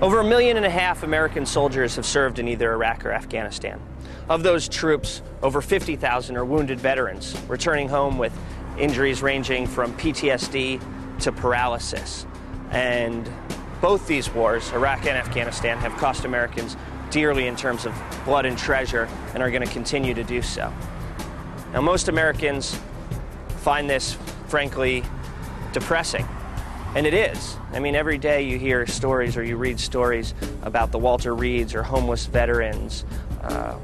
Over 1.5 million American soldiers have served in either Iraq or Afghanistan. Of those troops, over 50,000 are wounded veterans, returning home with injuries ranging from PTSD to paralysis. And both these wars, Iraq and Afghanistan, have cost Americans dearly in terms of blood and treasure, and are going to continue to do so. Now, most Americans find this, frankly, depressing. And it is. I mean, every day you hear stories or you read stories about the Walter Reeds or homeless veterans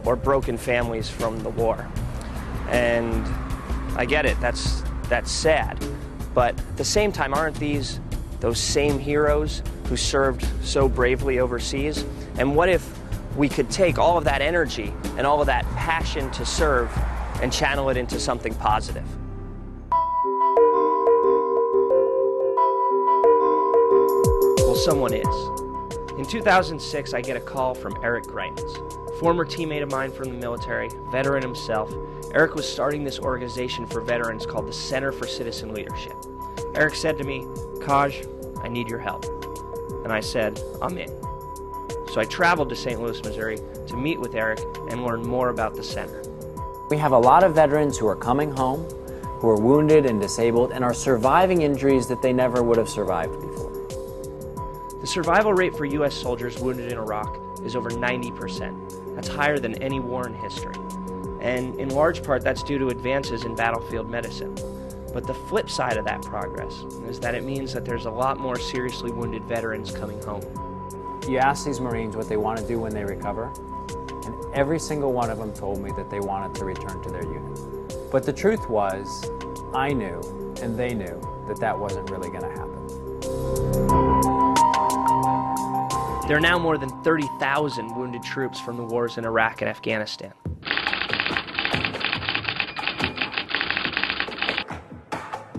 or broken families from the war. And I get it, that's sad. But at the same time, aren't these those same heroes who served so bravely overseas? And what if we could take all of that energy and all of that passion to serve and channel it into something positive? Someone is. In 2006, I get a call from Eric Greitens, former teammate of mine from the military, veteran himself. Eric was starting this organization for veterans called the Center for Citizen Leadership. Eric said to me, "Kaj, I need your help." And I said, "I'm in." So I traveled to St. Louis, Missouri to meet with Eric and learn more about the center. We have a lot of veterans who are coming home, who are wounded and disabled, and are surviving injuries that they never would have survived before. The survival rate for U.S. soldiers wounded in Iraq is over 90%. That's higher than any war in history. And in large part, that's due to advances in battlefield medicine. But the flip side of that progress is that it means that there's a lot more seriously wounded veterans coming home. You ask these Marines what they want to do when they recover, and every single one of them told me that they wanted to return to their unit. But the truth was, I knew, and they knew, that that wasn't really going to happen. There are now more than 30,000 wounded troops from the wars in Iraq and Afghanistan.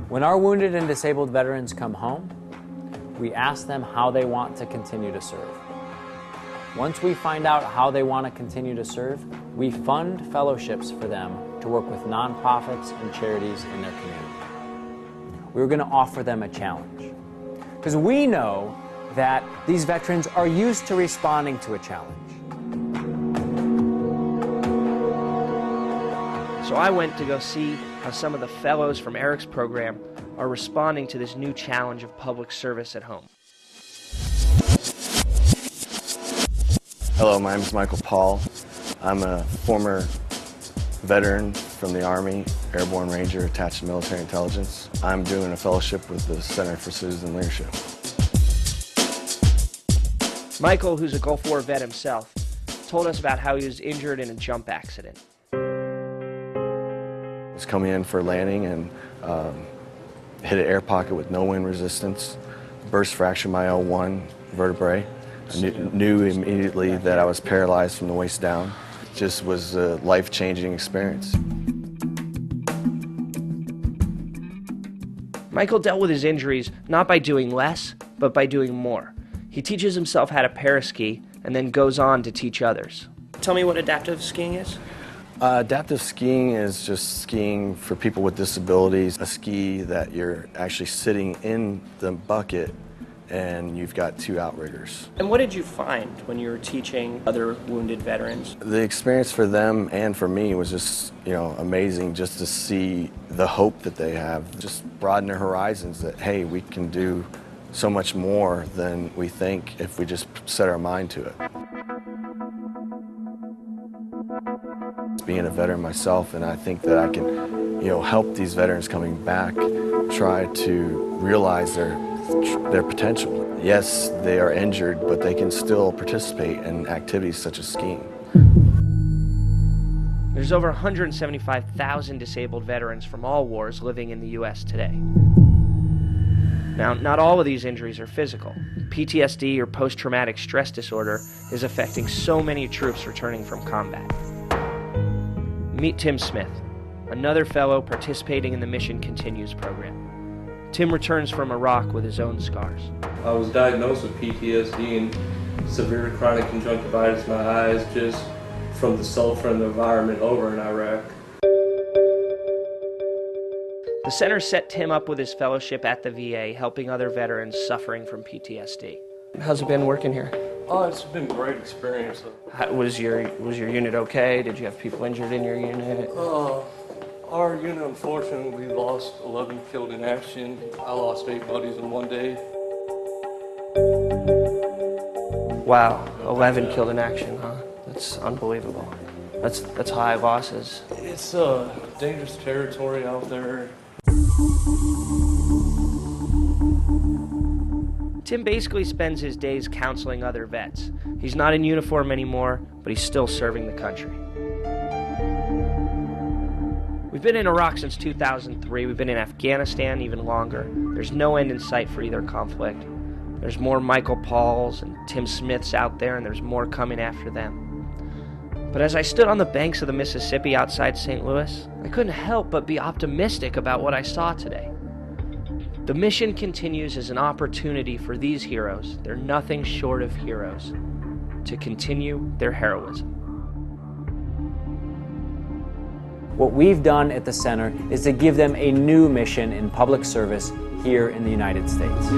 When our wounded and disabled veterans come home, we ask them how they want to continue to serve. Once we find out how they want to continue to serve, we fund fellowships for them to work with nonprofits and charities in their community. We're going to offer them a challenge, because we know that these veterans are used to responding to a challenge. So I went to go see how some of the fellows from Eric's program are responding to this new challenge of public service at home. Hello, my name is Michael Paul. I'm a former veteran from the Army, Airborne Ranger attached to military intelligence. I'm doing a fellowship with the Center for Citizen Leadership. Michael, who's a Gulf War vet himself, told us about how he was injured in a jump accident. I was coming in for landing and hit an air pocket with no wind resistance, burst fractured my L1 vertebrae. I knew immediately that I was paralyzed from the waist down. It just was a life-changing experience. Michael dealt with his injuries not by doing less, but by doing more. He teaches himself how to paraski and then goes on to teach others. Tell me what adaptive skiing is. Adaptive skiing is just skiing for people with disabilities, a ski that you're actually sitting in the bucket and you've got two outriggers. And what did you find when you were teaching other wounded veterans? The experience for them and for me was just, amazing just to see the hope that they have, just broaden their horizons that, hey, we can do so much more than we think if we just set our mind to it. Being a veteran myself, and I think that I can, help these veterans coming back try to realize their potential. Yes, they are injured, but they can still participate in activities such as skiing. There's over 175,000 disabled veterans from all wars living in the U.S. today. Now, not all of these injuries are physical. PTSD, or post-traumatic stress disorder, is affecting so many troops returning from combat. Meet Tim Smith, another fellow participating in the Mission Continues program. Tim returns from Iraq with his own scars. I was diagnosed with PTSD and severe chronic conjunctivitis in my eyes just from the sulfur and the environment over in Iraq. The center set Tim up with his fellowship at the VA, helping other veterans suffering from PTSD. How's it been working here? Oh, it's been a great experience. Was your unit okay? Did you have people injured in your unit? Our unit, unfortunately, lost 11 killed in action. I lost 8 buddies in one day. Wow, 11 killed in action, huh? That's unbelievable. That's high losses. It's dangerous territory out there. Tim basically spends his days counseling other vets. He's not in uniform anymore, but he's still serving the country. We've been in Iraq since 2003. We've been in Afghanistan even longer. There's no end in sight for either conflict. There's more Michael Pauls and Tim Smiths out there, and there's more coming after them. But as I stood on the banks of the Mississippi outside St. Louis, I couldn't help but be optimistic about what I saw today. The mission continues as an opportunity for these heroes, they're nothing short of heroes, to continue their heroism. What we've done at the center is to give them a new mission in public service here in the United States.